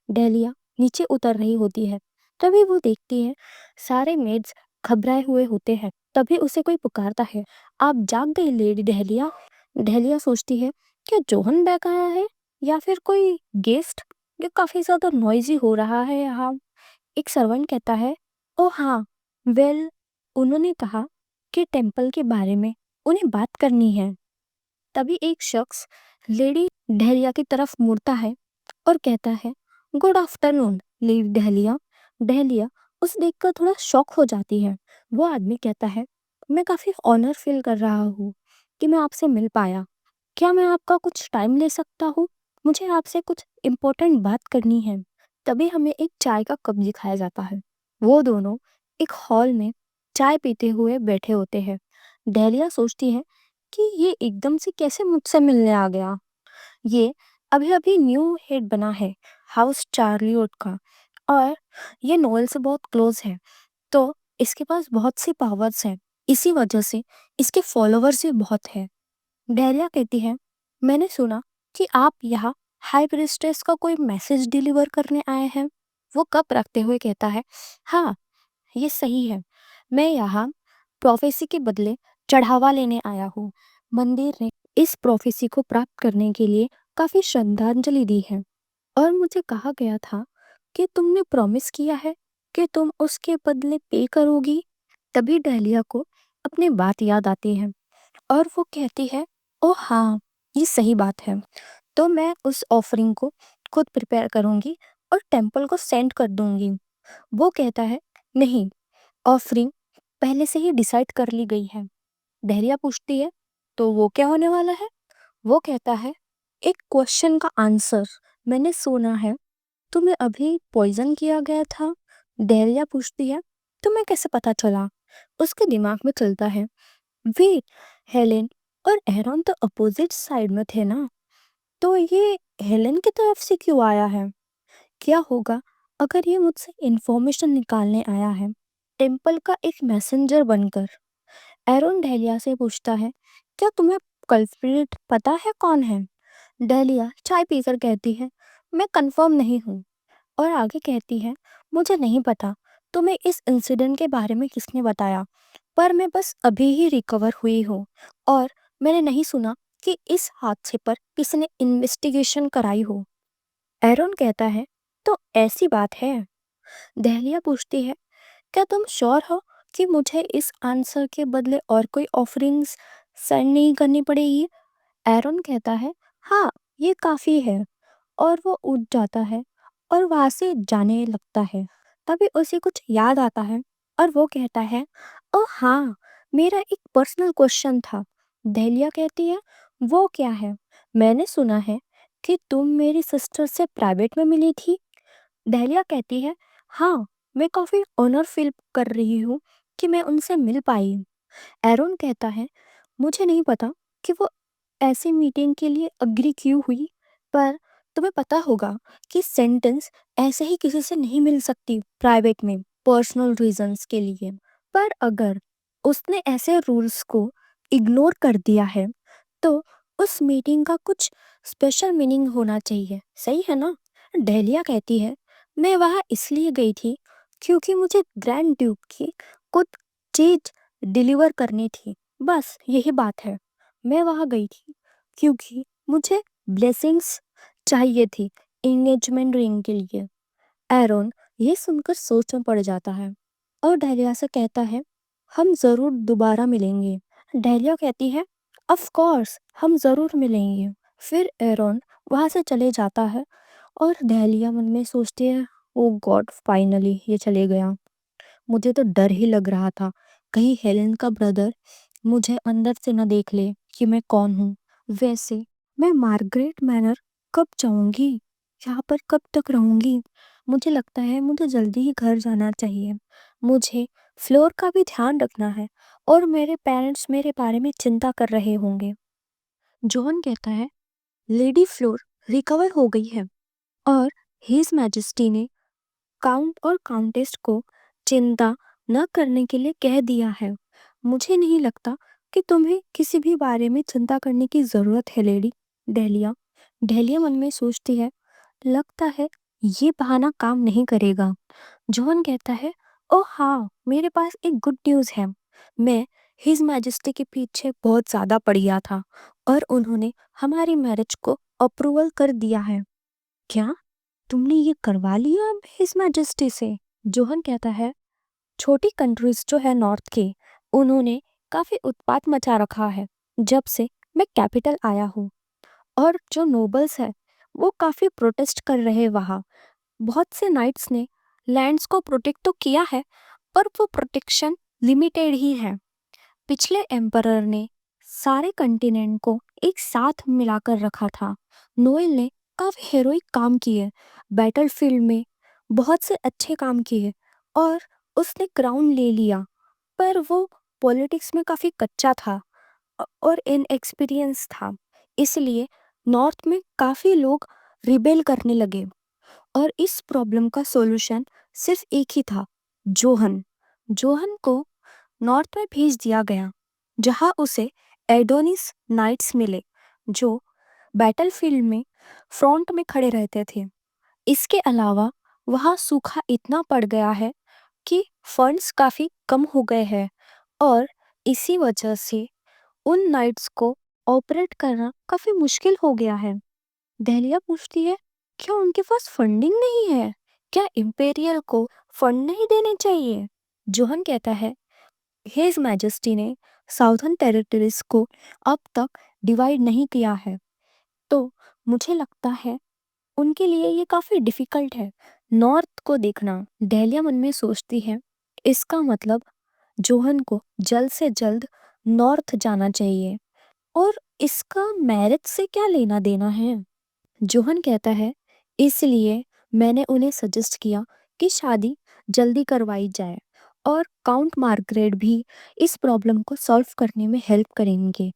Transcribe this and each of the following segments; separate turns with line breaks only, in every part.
Dahlia नीचे उतर रही होती है। तभी वो देखती है सारे मेड्स घबराए हुए होते हैं। तभी उसे कोई पुकारता है, आप जाग गई लेडी डेलिया। डेलिया सोचती है, क्या जोहन बैक आया है या फिर कोई गेस्ट? ये काफी ज्यादा नॉइजी हो रहा है यहाँ। एक सर्वेंट कहता है, ओ हाँ, वेल, उन्होंने कहा कि टेम्पल के बारे में उन्हें बात करनी है। तभी एक शख्स लेडी डहलिया की तरफ मुड़ता है और कहता है, good afternoon lady dahlia. Dahlia उस देखकर थोड़ा शॉक हो जाती है। वो आदमी कहता है, मैं काफी ऑनर फील कर रहा हूँ कि मैं आपसे मिल पाया। क्या मैं आपका कुछ टाइम ले सकता हूँ? मुझे आपसे कुछ इम्पोर्टेंट बात करनी है। तभी हमें एक चाय का कप दिखाया जाता है। वो दोनों एक हॉल में चाय पीते हुए बैठे होते हैं। डहलिया सोचती है कि ये एकदम से कैसे मुझसे मिलने आ गया। ये अभी अभी न्यू हेड बना है हाउस चार्लियोट का, और ये नोएल से बहुत क्लोज है, तो इसके पास बहुत सी पावर्स हैं। इसी वजह से इसके फॉलोअर्स भी बहुत हैं। डेलिया कहती है, मैंने सुना कि आप यहाँ हाई प्रिस्टेस का कोई मैसेज डिलीवर करने आए हैं। वो कप रखते हुए कहता है, हाँ, ये सही है। मैं यहाँ प्रोफेसी के बदले चढ़ावा लेने आया हूँ। मंदिर ने इस प्रोफेसी को प्राप्त करने के लिए काफी श्रद्धांजलि दी है, और मुझे कहा गया था कि तुमने प्रॉमिस किया है कि तुम उसके बदले पे करोगी। तभी डहलिया को अपनी बात याद आती है और वो कहती है, ओह हाँ, ये सही बात है। तो मैं उस ऑफरिंग को खुद प्रिपेयर करूंगी और टेम्पल को सेंड कर दूंगी। वो कहता है, नहीं, ऑफरिंग पहले से ही डिसाइड कर ली गई है। डहलिया पूछती है, तो वो क्या होने वाला है? वो कहता है, एक क्वेश्चन का आंसर। मैंने सुना है तुम्हें अभी पॉइजन किया गया था। डहलिया पूछती है, तुम्हें कैसे पता चला? उसके दिमाग में चलता है, वेट, हेलेन और एरॉन तो अपोजिट साइड में थे ना, तो ये हेलेन की तरफ से क्यों आया है? क्या होगा अगर ये मुझसे इंफॉर्मेशन निकालने आया है टेम्पल का एक मैसेंजर बनकर? एरोन डेलिया से पूछता है, क्या तुम्हें कल्प्रिट पता है कौन है? डेलिया चाय पीकर कहती है, मैं कंफर्म नहीं हूँ, और आगे कहती है, मुझे नहीं पता तुम्हें इस इंसिडेंट के बारे में किसने बताया, पर मैं बस अभी ही रिकवर हुई हूँ और मैंने नहीं सुना कि इस हादसे पर किसी ने इन्वेस्टिगेशन कराई हो। एरोन कहता है, तो ऐसी बात है? दहलिया पूछती है, क्या तुम श्योर हो कि मुझे इस आंसर के बदले और कोई ऑफरिंग्स सेंड नहीं करनी पड़ेगी? एरोन कहता है, हाँ, ये काफ़ी है। और वो उठ जाता है और वहां से जाने लगता है। तभी उसे कुछ याद आता है और वो कहता है, ओ हाँ, मेरा एक पर्सनल क्वेश्चन था। दहलिया कहती है, वो क्या है? मैंने सुना है कि तुम मेरी सिस्टर से प्राइवेट में मिली थी। दहलिया कहती है, हाँ, मैं काफ़ी ऑनर फील कर रही हूँ कि मैं उनसे मिल पाई। एरोन कहता है, मुझे नहीं पता कि वो ऐसी मीटिंग के लिए अग्री क्यों हुई, पर तुम्हें पता होगा कि सेंटेंस ऐसे ही किसी से नहीं मिल सकती प्राइवेट में पर्सनल रीजंस के लिए। पर अगर उसने ऐसे रूल्स को इग्नोर कर दिया है तो उस मीटिंग का कुछ स्पेशल मीनिंग होना चाहिए, सही है ना? डेलिया कहती है, मैं वहाँ इसलिए गई थी क्योंकि मुझे ग्रैंड ड्यूक की कुछ चीज डिलीवर करनी थी। बस यही बात है। मैं वहाँ गई थी क्योंकि मुझे ब्लेसिंग्स चाहिए थी एंगेजमेंट रिंग के लिए। एरोन ये सुनकर सोच में पड़ जाता है और डेलिया से कहता है, हम जरूर दोबारा मिलेंगे। डेलिया कहती है, ऑफ कोर्स, हम जरूर मिलेंगे। फिर एरोन वहां से चले जाता है और डेलिया मन में सोचती है, ओ गॉड, फाइनली ये चले गया। मुझे तो डर ही लग रहा था कहीं हेलेन का ब्रदर मुझे अंदर से न देख ले कि मैं कौन हूँ। वैसे मैं मार्गरेट मैनर कब जाऊंगी? यहाँ पर कब तक रहूंगी? मुझे लगता है मुझे जल्दी ही घर जाना चाहिए। मुझे फ्लोर का भी ध्यान रखना है और मेरे पेरेंट्स मेरे बारे में चिंता कर रहे होंगे। जॉन कहता है, लेडी फ्लोर रिकवर हो गई है और हिज मैजेस्टी ने काउंट और काउंटेस को चिंता न करने के लिए कह दिया है। मुझे नहीं लगता कि तुम्हें किसी भी बारे में चिंता करने की जरूरत है लेडी डेलिया। डेलिया मन में सोचती है, लगता है ये बहाना काम नहीं करेगा। जोहन कहता है, ओह हाँ, मेरे पास एक गुड न्यूज़ है। मैं हिज मैजेस्टी के पीछे बहुत ज़्यादा पड़ गया था और उन्होंने हमारी मैरिज को अप्रूवल कर दिया है। क्या तुमने ये करवा लिया अब हिज मैजेस्टी से? जोहन कहता है, छोटी कंट्रीज जो है नॉर्थ के, उन्होंने काफ़ी उत्पात मचा रखा है जब से मैं कैपिटल आया हूँ। और जो नोबल्स है वो काफ़ी प्रोटेस्ट कर रहे हैं वहाँ। बहुत से नाइट्स ने लैंड्स को प्रोटेक्ट तो किया है, पर वो प्रोटेक्शन लिमिटेड ही है। पिछले एम्परर ने सारे कंटिनेंट को एक साथ मिलाकर रखा था। नोएल ने काफ़ी हेरोइक काम किए, बैटलफील्ड में बहुत से अच्छे काम किए और उसने क्राउन ले लिया, पर वो पॉलिटिक्स में काफ़ी कच्चा था और इनएक्सपीरियंस था। इसलिए नॉर्थ में काफ़ी लोग रिबेल करने लगे और इस प्रॉब्लम का सॉल्यूशन सिर्फ एक ही था, जोहन। जोहन को नॉर्थ में भेज दिया गया, जहां उसे एडोनिस नाइट्स मिले जो बैटलफील्ड में फ्रंट में खड़े रहते थे। इसके अलावा वहाँ सूखा इतना पड़ गया है कि फंड्स काफ़ी कम हो गए हैं और इसी वजह से उन नाइट्स को ऑपरेट करना काफ़ी मुश्किल हो गया है। दहलिया पूछती है, क्या उनके पास फंडिंग नहीं है? क्या इम्पेरियल को फंड नहीं देने चाहिए? जोहन कहता है, हिज मैजेस्टी ने साउथर्न टेरिटरीज को अब तक डिवाइड नहीं किया है, तो मुझे लगता है उनके लिए ये काफ़ी डिफ़िकल्ट है नॉर्थ को देखना। दहलिया मन में सोचती है, इसका मतलब जोहन को जल्द से जल्द नॉर्थ जाना चाहिए और इसका मैरिज से क्या लेना देना है? जोहन कहता है, इसलिए मैंने उन्हें सजेस्ट किया कि शादी जल्दी करवाई जाए और काउंट मार्गरेट भी इस प्रॉब्लम को सॉल्व करने में हेल्प करेंगे,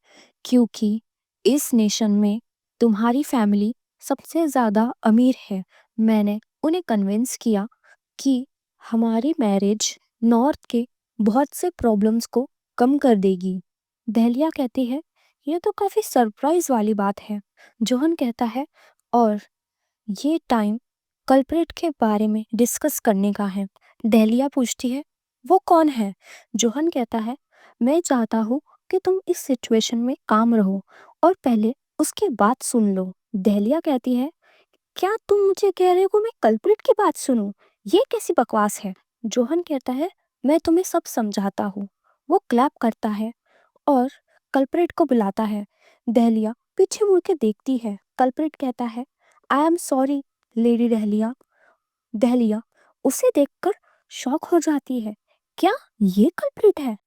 क्योंकि इस नेशन में तुम्हारी फैमिली सबसे ज़्यादा अमीर है। मैंने उन्हें कन्विंस किया कि हमारी मैरिज नॉर्थ के बहुत से प्रॉब्लम्स को कम कर देगी। दहलिया कहती है, यह तो काफ़ी सरप्राइज वाली बात है। जोहन कहता है, और ये टाइम कल्प्रेट के बारे में डिस्कस करने का है। दहलिया पूछती है, वो कौन है? जोहन कहता है, मैं चाहता हूँ कि तुम इस सिचुएशन में काम रहो और पहले उसकी बात सुन लो। दहलिया कहती है, क्या तुम मुझे कह रहे हो मैं कल्प्रिट की बात सुनूं? ये कैसी बकवास है? जोहन कहता है, मैं तुम्हें सब समझाता हूँ। वो क्लैप करता है और कल्प्रिट को बुलाता है। दहलिया पीछे मुड़ के देखती है। कल्प्रिट कहता है, I am sorry lady dahlia. Dahlia उसे देखकर शॉक हो जाती है, क्या ये कल्प्रिट है?